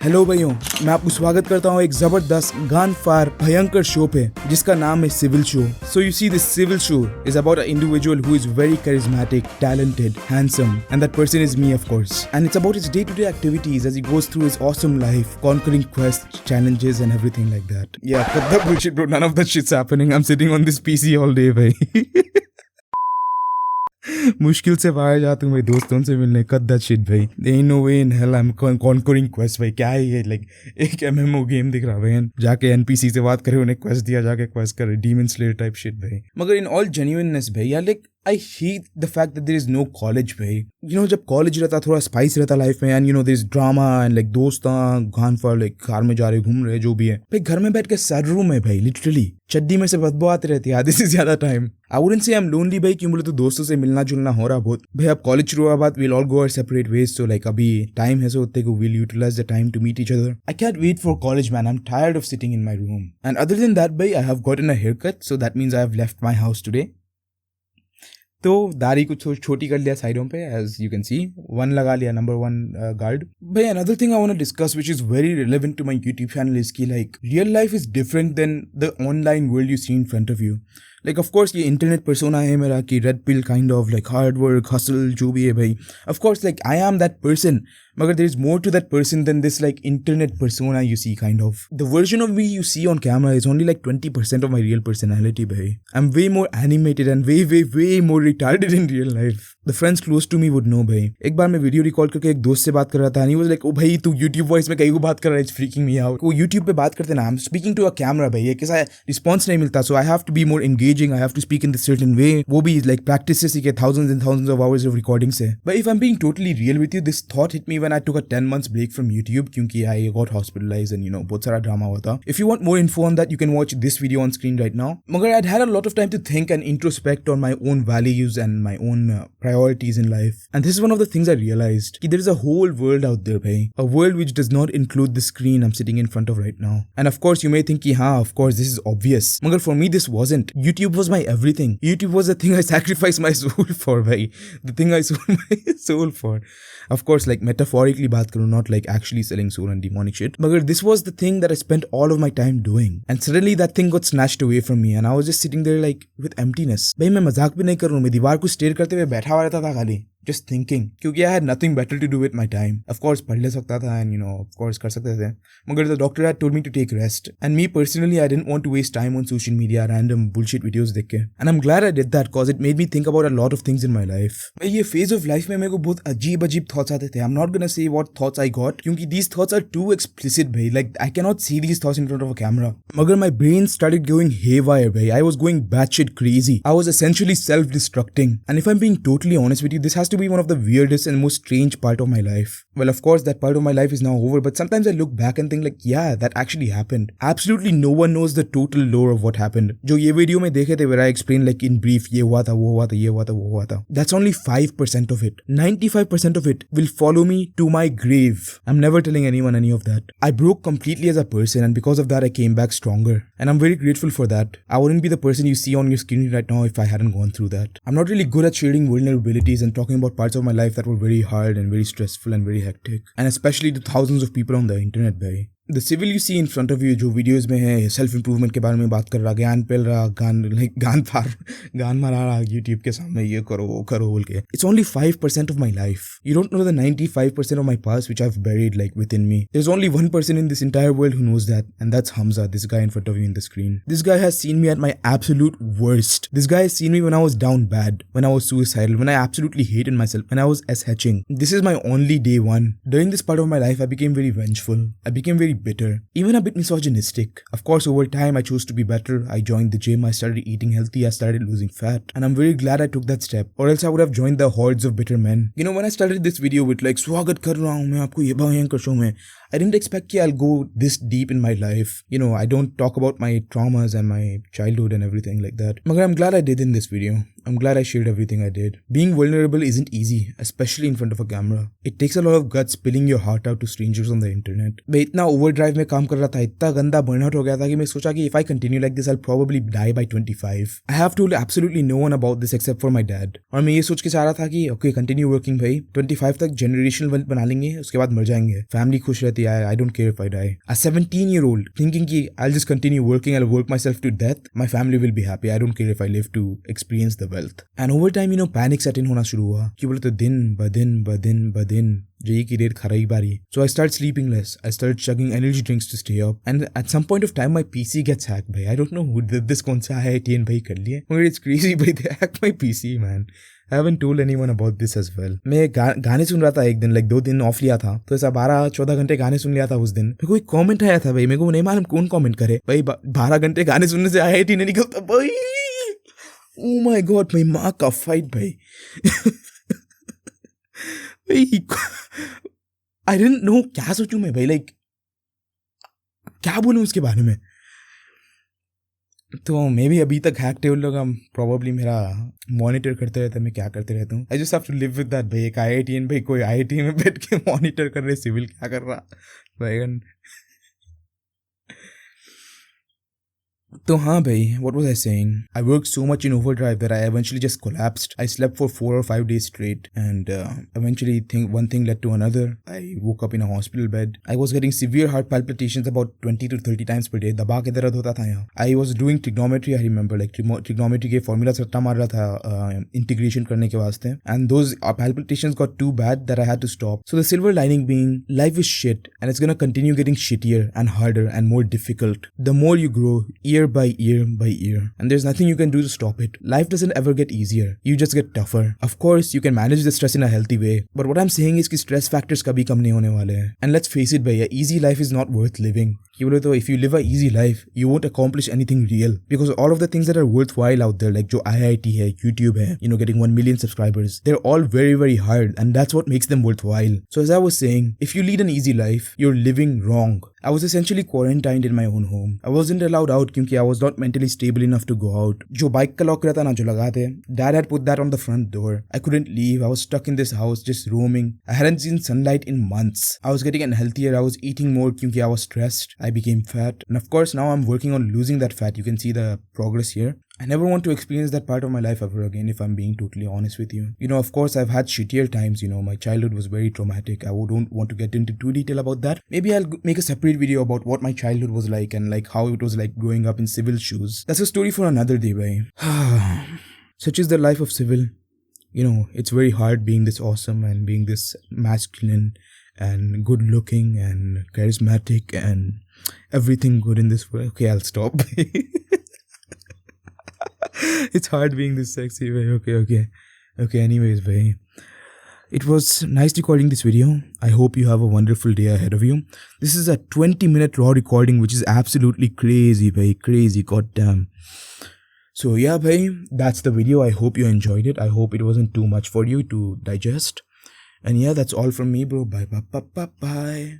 Hello भाइयों, मैं आपको स्वागत करता हूँ एक जबरदस्त गान फार भयंकर शो पे जिसका नाम है civil show. So you see, this civil show is about an individual who is very charismatic, talented, handsome, and that person is me, of course. And it's about his day-to-day activities as he goes through his awesome life, conquering quests, challenges, and everything like that. Yeah, cut that bullshit, bro. None of that shit's happening. I'm sitting on this PC all day, bhai. मुश्किल से बाहर जाता हूँ भाई दोस्तों से मिलने. Cut that shit भाई. There ain't no way in hell I'm conquering quest भाई. क्या है ये, लाइक एक MMO गेम दिख रहा भाई. जाके NPC से बात करे, उन्हें क्वेस्ट दिया, जाके क्वेस्ट करे, डीमन स्लेयर टाइप शिट भाई. मगर इन ऑल जेन्युइननेस भाई यार, like I hate the fact that there is no college भाई. You know, जब कॉलेज रहता थोड़ा स्पाइस रहता लाइफ में, and you know there is drama and like दोस्तां गान फॉर लाइक कार में जा रहे घूम रहे जो भी है भाई. घर में बैठ के सैड रूम है भाई, लिटरली चड्डी में से बदबू आती रहती है आधे से ज्यादा time. I wouldn't say I'm lonely भाई, क्यों बोले तो दोस्तों से मिलना जुलना हो रहा बहुत भाई. अब कॉलेज शुरू हुआ बाद we'll all go our separate ways, so like अभी टाइम है, so होते को we'll utilize the time to meet each other. I can't wait for college man. I'm tired of sitting in my room. And other than that भाई, I have gotten a haircut, so that means I have left my house today. तो दाढ़ी को छोटी कर लिया साइडों पे, as you can see. 1 लगा लिया, नंबर 1 गार्ड भाई. Another thing I want to discuss which is very relevant to my YouTube channel is की like real life is different than the online world you see in front of you. Like of course ये internet persona है मेरा कि red pill kind of like hard work hustle जो भी है भाई. Of course like I am that person, मगर there is more to that person then this like internet persona you see kind of. The version of me you see on camera is only like 20% of my real personality bhai. I'm way more animated and way more retarded in real life. The friends close to me would know bhai. एक बार मैं video record करके एक दोस्त से बात कर रहा था, and he was like, ओ भाई तू YouTube वॉइस में कहीं को बात कर रहा है, it's freaking me out. वो YouTube पे बात करते ना, I'm speaking to a camera भाई, ये कैसा रिस्पॉन्स नहीं मिलता, so I have to be more engaging, I have to speak in this certain way. वो भी like practice से सीखे thousands and thousands of hours of recording से. But if I'm being totally real with you, this thought hit me when I took a 10 months break from YouTube क्योंकि I got hospitalized and you know बहुत सारा drama हुआ था. If you want more info on that, you can watch this video on screen right now. मगर I'd had a lot of time to think and introspect on my own values and my own priorities in life. And this is one of the things I realized कि there is a whole world out there भाई. A world which does not include the screen I'm sitting in front of right now. And of course you may think कि हाँ of course this is obvious. मगर for me this wasn't. YouTube was my everything. YouTube was the thing I sacrificed my soul for भाई. The thing I sold my soul for. Of course like metaphorically बात करूँ, not like actually selling soul and demonic shit. But this was the thing that I spent all of my time doing. And suddenly that thing got snatched away from me and I was just sitting there like with emptiness. भाई मैं मजाक भी नहीं कर रहा हूँ, मैं दीवार को स्टेयर करते हुए बैठा हुआ रहता था खाली. Just thinking, क्योंकि I had nothing better to do with my time. Of course पढ़ ले सकता था and you know of course कर सकते थे, मगर the doctor had told me to take rest. And me personally I didn't want to waste time on social media, random bullshit videos देख के. And I'm glad I did that cause it made me think about a lot of things in my life. भाई ये phase of life में मेरे को बहुत अजीब thoughts आते थे. I'm not gonna say what thoughts I got क्योंकि these thoughts are too explicit भाई. Like I cannot see these thoughts in front of a camera. मगर my brain started going haywire भाई. I was going batshit crazy. I was essentially self-destructing. And if I'm being totally honest with you, this has to be one of the weirdest and most strange part of my life. Well, of course that part of my life is now over, but sometimes I look back and think like, yeah, that actually happened. Absolutely no one knows the total lore of what happened. जो ये video में देखे थे where I explain like in brief, ये हुआ था, वो हुआ था, ये हुआ था, वो हुआ था. That's only 5% of it. 95% of it will follow me to my grave. I'm never telling anyone any of that. I broke completely as a person and because of that I came back stronger. And I'm very grateful for that. I wouldn't be the person you see on your screen right now if I hadn't gone through that. I'm not really good at sharing vulnerabilities and talking about parts of my life that were very hard and very stressful and very hectic, and especially to thousands of people on the internet bhai. The civil you see in front of you जो videos में है, self improvement के बारे में बात कर रहा, ज्ञान पेल रहा, गान मारा रहा यूट्यूब के सामने, ये करो वो करो बोल के. It's only 5% of my life. You don't know the 95% of my past which I've buried like within me. There's only one person in this entire world who knows that, and that's Hamza, this guy in front of you in the screen. This guy has seen me at my absolute worst. This guy has seen me when I was down bad, when I was suicidal, when I absolutely hated myself, when I was SHing. This is my only day one. During this part of my life I became very vengeful. I became very bitter, even a bit misogynistic. Of course, over time I chose to be better. I joined the gym, I started eating healthy, I started losing fat, and I'm very glad I took that step, or else I would have joined the hordes of bitter men. You know, when I started this video with like स्वागत कर रहा हूँ मैं आपको ये भयंकर show में, I didn't expect that I'll go this deep in my life. You know, I don't talk about my traumas and my childhood and everything like that. But I'm glad I did in this video. I'm glad I shared everything I did. Being vulnerable isn't easy, especially in front of a camera. It takes a lot of guts spilling your heart out to strangers on the internet. But इतना overdrive में काम कर रहा था, इतना गंदा burnout हो गया था कि मैं सोचा कि if I continue like this I will probably die by 25। I have told absolutely no one about this except for my dad. और मैं ये सोच के चाह रहा था कि ओके कंटिन्यू वर्किंग भाई, 25 तक जनरेशनल वेल्थ बना लेंगे, उसके बाद मर जाएंगे, फैमिली खुश रहती है, I don't care if I die. A 17-year-old thinking कि I will just continue working, I will work my self to death, my family will be happy, I don't care if I live to experience the wealth. And over time panic set in होना शुरू हुआ कि बोले तो दिन ब दिन JEE की रेट खराब आ रही है। So I start sleeping less. I start chugging energy drinks to stay up. And at some point of time, my PC gets hacked, bhai. I don't know who did this. कौन सा IITN भाई कर लिया? But it's crazy, bhai. They hacked my PC, man. I haven't told anyone about this as well. मैं गाने सुन रहा था एक दिन, लाइक 2 दिन ऑफ लिया था, तो ऐसा 12-14 घंटे गाने सुन लिया था उस दिन। मेरे को एक कॉमेंट आया था भाई, मेरे को नहीं मालूम कौन कॉमेंट करे भाई, 12 घंटे गाने सुनने से IIT नहीं निकलता भाई। Oh my God, भाई माँ का फाइट भाई। भाई आई डिडंट नो क्या सोचूं मैं भाई, लाइक क्या बोलूं उसके बारे में। तो मे बी अभी तक हैक टेबल लोग हम प्रोबेबली मेरा मॉनिटर करते रहते हैं, मैं क्या करते रहता हूँ। I just have to live with that भाई। एक IITN भाई कोई IIT में बैठ के मॉनिटर कर रहे, सिविल क्या कर रहा भाई। तो हाँ भाई, what was I saying? I worked so much in overdrive that I eventually just collapsed. I slept for 4 or 5 days straight, and eventually one thing led to another. I woke up in a hospital bed. I was getting severe heart palpitations about 20 to 30 times per day. दबा के दर्द होता था यहाँ। I was doing trigonometry, I remember, like trigonometry के formula रट्टा मार रहा था integration करने के वास्ते, and those palpitations got too bad that I had to stop. So the silver lining being, life is shit, and it's gonna continue getting shittier and harder and more difficult. The more you grow, year by year, and there's nothing you can do to stop it. Life doesn't ever get easier, you just get tougher. Of course you can manage the stress in a healthy way, but what I'm saying is कि stress factors कभी कम नहीं होने वाले हैं। And let's face it भैया, easy life is not worth living। कि बोले तो if you live a easy life, you won't accomplish anything real, because all of the things that are worthwhile out there, like जो IIT है, YouTube है, getting 1 million subscribers, they're all very very hard, and that's what makes them worthwhile. So as I was saying, if you lead an easy life, you're living wrong. I was essentially quarantined in my own home. I wasn't allowed out क्योंकि I was not mentally stable enough to go out. जो bike का lock रहता ना जो लगाते, Dad had put that on the front door. I couldn't leave. I was stuck in this house just roaming. I hadn't seen sunlight in months. I was getting unhealthier. I was eating more क्योंकि I was stressed. I became fat, and of course now I'm working on losing that fat. You can see the progress here. I never want to experience that part of my life ever again, if I'm being totally honest with you. Of course, I've had shittier times, my childhood was very traumatic. I don't want to get into too detail about that. Maybe I'll make a separate video about what my childhood was like and like how it was like growing up in civil shoes. That's a story for another day, bhai. Such is the life of civil. It's very hard being this awesome and being this masculine and good looking and charismatic and everything good in this world. Okay, I'll stop. It's hard being this sexy, bhai. Okay, anyways, bhai. It was nice recording this video. I hope you have a wonderful day ahead of you. This is a 20-minute raw recording, which is absolutely crazy, bhai. Crazy, goddamn. So yeah, bhai, that's the video. I hope you enjoyed it. I hope it wasn't too much for you to digest. And yeah, that's all from me, bro. Bye.